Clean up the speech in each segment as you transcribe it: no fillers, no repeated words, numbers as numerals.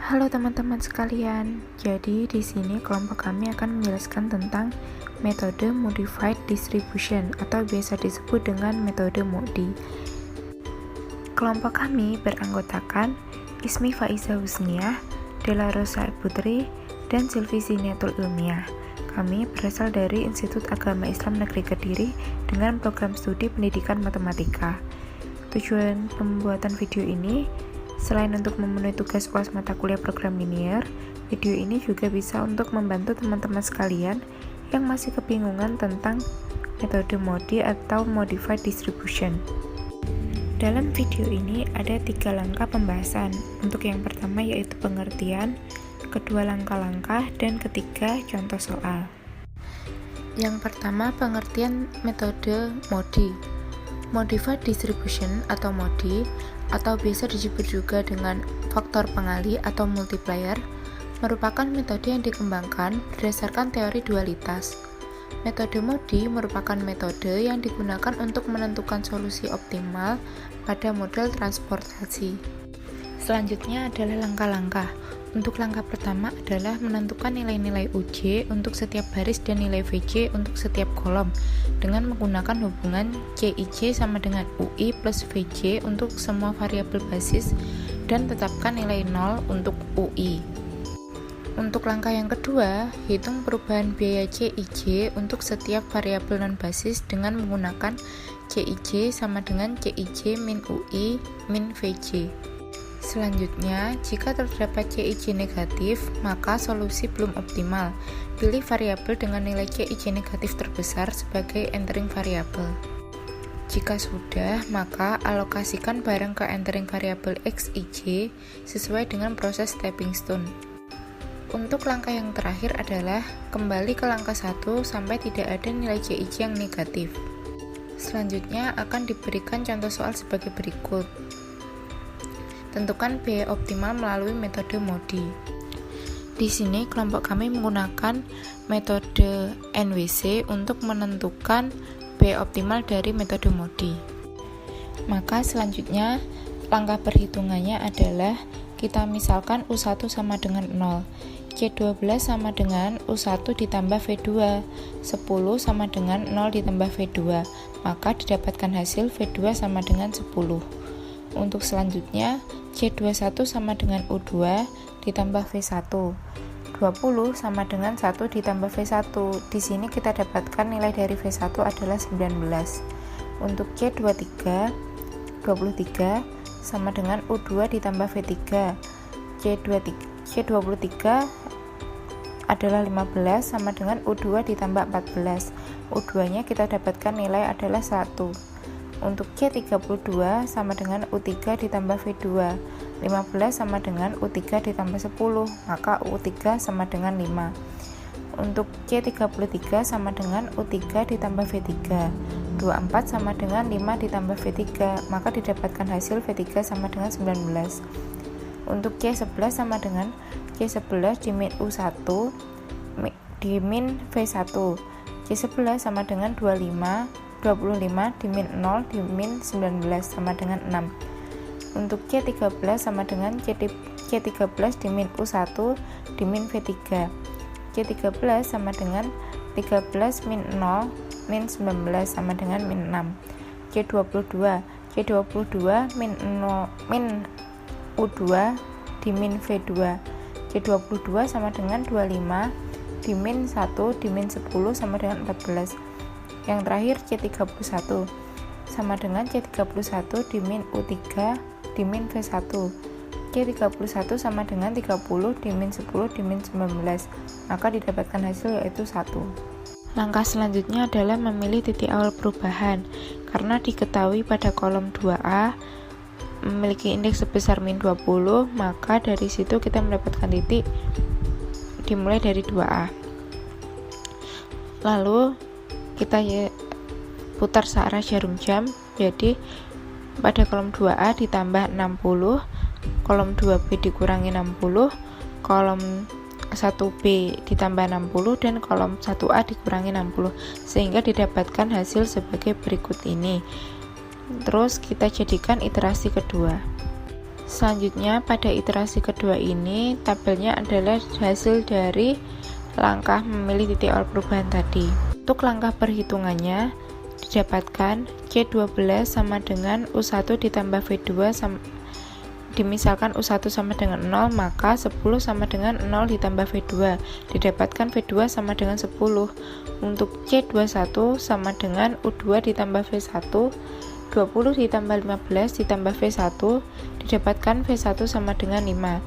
Halo teman-teman sekalian. Jadi di sini kelompok kami akan menjelaskan tentang metode modified distribution atau biasa disebut dengan metode MODI. Kelompok kami beranggotakan Ismi Faiza Husniah, Della Rosa Putri, dan Silvi Ziniatul Ilmiah. Kami berasal dari Institut Agama Islam Negeri Kediri dengan program studi pendidikan matematika. Tujuan pembuatan video ini selain untuk memenuhi tugas UAS mata kuliah program linear, video ini juga bisa untuk membantu teman-teman sekalian yang masih kebingungan tentang metode MODI atau Modified Distribution. Dalam video ini ada 3 langkah pembahasan. Untuk yang pertama yaitu pengertian, kedua langkah-langkah, dan ketiga contoh soal. Yang pertama pengertian metode MODI. Modified Distribution atau MODI atau biasa disebut juga dengan faktor pengali atau multiplier merupakan metode yang dikembangkan berdasarkan teori dualitas. Metode MODI merupakan metode yang digunakan untuk menentukan solusi optimal pada model transportasi. Selanjutnya adalah langkah-langkah. Untuk langkah pertama adalah menentukan nilai-nilai UJ untuk setiap baris dan nilai VJ untuk setiap kolom dengan menggunakan hubungan CIJ sama dengan UI plus VJ untuk semua variabel basis dan tetapkan nilai 0 untuk UI. Untuk langkah yang kedua, hitung perubahan biaya CIJ untuk setiap variabel non-basis dengan menggunakan CIJ sama dengan CIJ min UI min VJ. Selanjutnya, jika terdapat CIJ negatif, maka solusi belum optimal. Pilih variabel dengan nilai CIJ negatif terbesar sebagai entering variabel. Jika sudah, maka alokasikan barang ke entering variabel XIJ sesuai dengan proses stepping stone. Untuk langkah yang terakhir adalah kembali ke langkah 1 sampai tidak ada nilai CIJ yang negatif. Selanjutnya akan diberikan contoh soal sebagai berikut. Tentukan biaya optimal melalui metode MODI. Di sini kelompok kami menggunakan metode NWC untuk menentukan biaya optimal dari metode MODI. Maka selanjutnya langkah perhitungannya adalah kita misalkan U1 sama dengan 0, C12 sama dengan U1 ditambah V2, 10 sama dengan 0 ditambah V2, maka didapatkan hasil V2 sama dengan 10. Untuk selanjutnya, C21 sama dengan U2 ditambah V1. 20 sama dengan 1 ditambah V1. Di sini kita dapatkan nilai dari V1 adalah 19. Untuk C23, 23 sama dengan U2 ditambah V3. C23 adalah 15 sama dengan U2 ditambah 14. U2-nya kita dapatkan nilai adalah 1. Untuk C32 sama dengan U3 ditambah V2, 15 sama dengan U3 ditambah 10, maka U3 sama dengan 5. Untuk C33 sama dengan U3 ditambah V3, 24 sama dengan 5 ditambah V3, maka didapatkan hasil V3 sama dengan 19. Untuk C11 sama dengan C11 dimin U1 dimin V1, C11 sama dengan 25 dimin 0 dimin 19 sama dengan 6. Untuk C13 sama dengan C13 dimin U1 dimin V3. C13 sama dengan 13 min 0 min 19 sama dengan min 6. C22 min U2 dimin V2. C22 sama dengan 25 dimin 1 dimin 10 sama dengan 14. Yang terakhir C31 sama dengan C31 dimin U3 dimin V1. C31 sama dengan 30 dimin 10 dimin 19, maka didapatkan hasil yaitu 1. Langkah selanjutnya adalah memilih titik awal perubahan. Karena diketahui pada kolom 2A memiliki indeks sebesar min 20, maka dari situ kita mendapatkan titik dimulai dari 2A. Lalu kita putar searah jarum jam, jadi pada kolom 2A ditambah 60, kolom 2B dikurangi 60, kolom 1B ditambah 60, dan kolom 1A dikurangi 60, sehingga didapatkan hasil sebagai berikut ini. Terus kita jadikan iterasi kedua. Selanjutnya pada iterasi kedua ini tabelnya adalah hasil dari langkah memilih titik awal perubahan tadi. Untuk langkah perhitungannya didapatkan C12 sama dengan U1 ditambah V2 dimisalkan U1 sama dengan 0, maka 10 sama dengan 0 ditambah V2 didapatkan V2 sama dengan 10. Untuk C21 sama dengan U2 ditambah V1 20 ditambah 15 ditambah V1 didapatkan V1 sama dengan 5.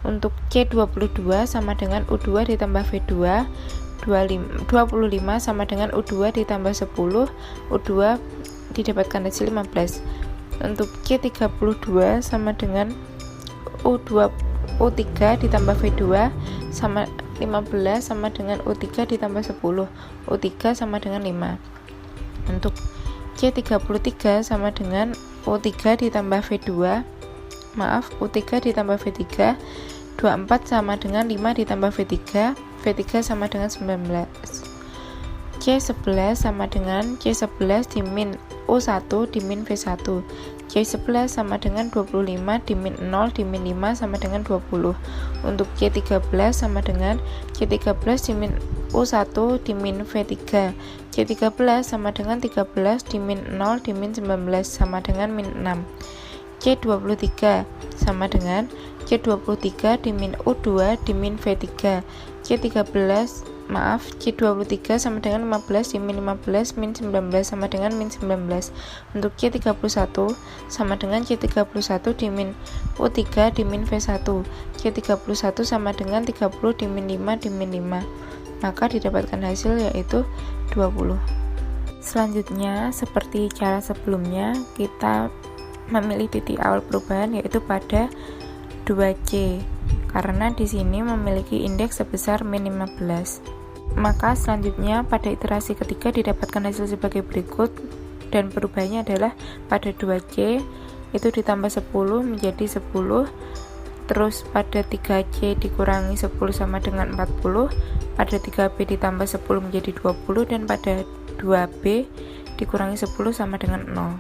Untuk C22 sama dengan U2 ditambah V2 25 sama dengan U2 ditambah 10, U2 didapatkan hasil 15. Untuk C32 sama dengan U3 ditambah V2 sama 15 sama dengan U3 ditambah 10, U3 sama dengan 5. Untuk C33 sama dengan U3 ditambah V2 U3 ditambah V3 24 sama dengan 5 ditambah V3 V3 sama dengan 19. C11 sama dengan C11 dimin U1 dimin V1 C11 sama dengan 25 dimin 0 dimin 5 sama dengan 20. Untuk C13 sama dengan C13 dimin U1 dimin V3 C13 sama dengan 13 dimin 0 dimin 19 sama dengan min 6. C23 sama dengan C23 dimin U2 dimin V3 C23 sama dengan 15 dimin 15 min 19 sama dengan min 19. Untuk C31 sama dengan C31 dimin U3 dimin V1 C31 sama dengan 30 dimin 5 dimin 5, maka didapatkan hasil yaitu 20. Selanjutnya seperti cara sebelumnya, kita memilih titik awal perubahan yaitu pada 2C karena di sini memiliki indeks sebesar min 15. Maka selanjutnya pada iterasi ketiga didapatkan hasil sebagai berikut dan perubahannya adalah pada 2C itu ditambah 10 menjadi 10, terus pada 3C dikurangi 10 sama dengan 40, pada 3B ditambah 10 menjadi 20, dan pada 2B dikurangi 10 sama dengan 0.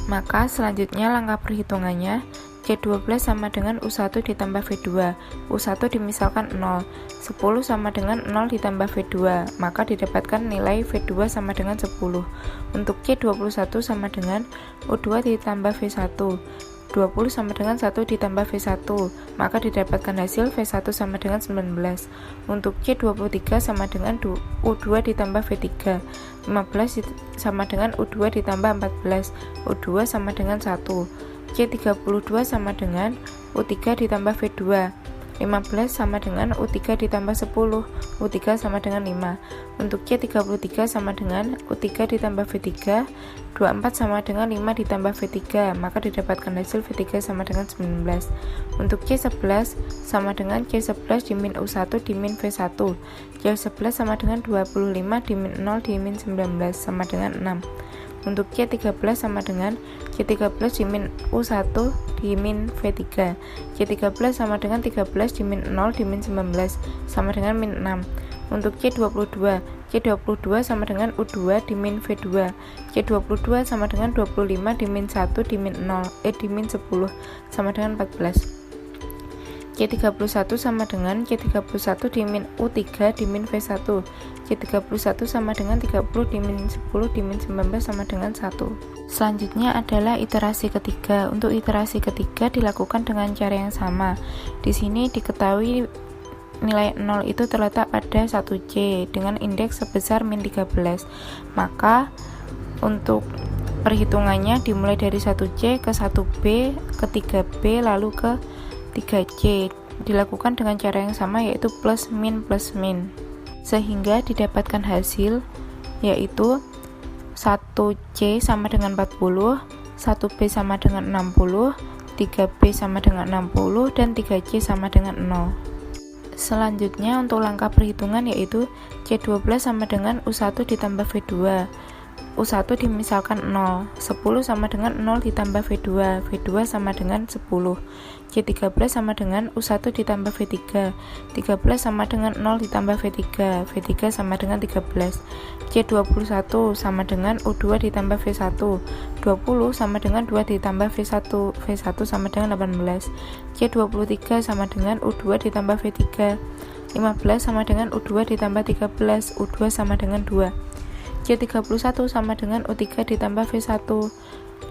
Maka selanjutnya langkah perhitungannya C12 sama dengan U1 ditambah V2 U1 dimisalkan 0 10 sama dengan 0 ditambah V2 maka didapatkan nilai V2 sama dengan 10. Untuk C21 sama dengan U2 ditambah V1 20 sama dengan 1 ditambah V1 maka didapatkan hasil V1 sama dengan 19. Untuk C23 sama dengan U2 ditambah V3 15 sama dengan U2 ditambah 14 U2 sama dengan 1. C32 sama dengan U3 ditambah V2 15 sama dengan U3 ditambah 10 U3 sama dengan 5. Untuk C33 sama dengan U3 ditambah V3 24 sama dengan 5 ditambah V3 maka didapatkan hasil V3 sama dengan 19. Untuk C11 sama dengan C11 dimin U1 dimin V1 C11 sama dengan 25 dimin 0 dimin 19 sama dengan 6. Untuk C13 sama dengan C13 dimin U1 dimin V3 C13 sama dengan 13 dimin 0 dimin 19 sama dengan min 6. Untuk C22 sama dengan U2 dimin V2 C22 sama dengan 25 dimin 1 dimin 0 dimin 10 sama dengan 14. C31 sama dengan C31 dimin U3 dimin V1 C31 sama dengan 30 dimin 10 dimin 19 sama dengan 1. Selanjutnya adalah iterasi ketiga. Untuk iterasi ketiga dilakukan dengan cara yang sama. Di sini diketahui nilai 0 itu terletak pada 1C dengan indeks sebesar min 13. Maka untuk perhitungannya dimulai dari 1C ke 1B ke 3B lalu ke 3C dilakukan dengan cara yang sama yaitu plus min sehingga didapatkan hasil yaitu 1C sama dengan 40 1B sama dengan 60 3B sama dengan 60 dan 3C sama dengan 0. Selanjutnya untuk langkah perhitungan yaitu C12 sama dengan U1 ditambah V2 U1 dimisalkan 0. 10 sama dengan 0 ditambah V2. V2 sama dengan 10. C13 sama dengan U1 ditambah V3. 13 sama dengan 0 ditambah V3. V3 sama dengan 13. C21 sama dengan U2 ditambah V1. 20 sama dengan 2 ditambah V1. V1 sama dengan 18. C23 sama dengan U2 ditambah V3. 15 sama dengan U2 ditambah 13. U2 sama dengan 2. C31 sama dengan U3 ditambah V1.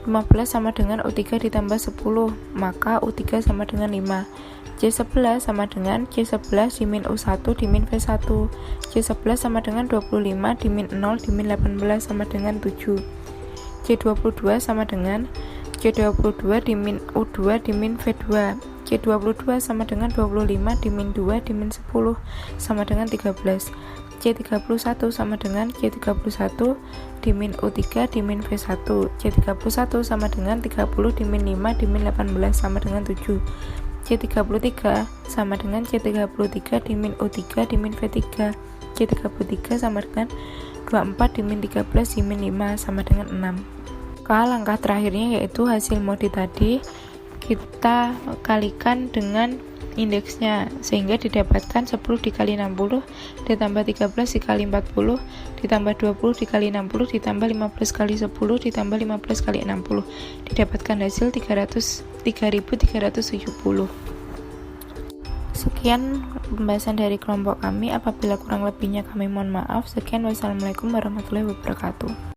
15 sama dengan U3 ditambah 10, maka U3 sama dengan 5. C11 sama dengan C11 dimin U1 dimin V1. C11 sama dengan 25 dimin 0 dimin 18 sama dengan 7. C22 sama dengan C22 dimin U2 dimin V2. C22 sama dengan 25 dimin 2 dimin 10 sama dengan 13. C31 sama dengan C31 dimin U3 dimin V1. C31 sama dengan 30 dimin 5 dimin 18 sama dengan 7. C33 sama dengan C33 dimin U3 dimin V3. C33 sama dengan 24 dimin 13 dimin 5 sama dengan 6. Langkah terakhirnya yaitu hasil modi tadi kita kalikan dengan indeksnya, sehingga didapatkan 10 dikali 60 ditambah 13 dikali 40 ditambah 20 dikali 60 ditambah 15 kali 10 ditambah 15 kali 60, didapatkan hasil 3370. Sekian pembahasan dari kelompok kami. Apabila kurang lebihnya kami mohon maaf. Sekian, wassalamualaikum warahmatullahi wabarakatuh.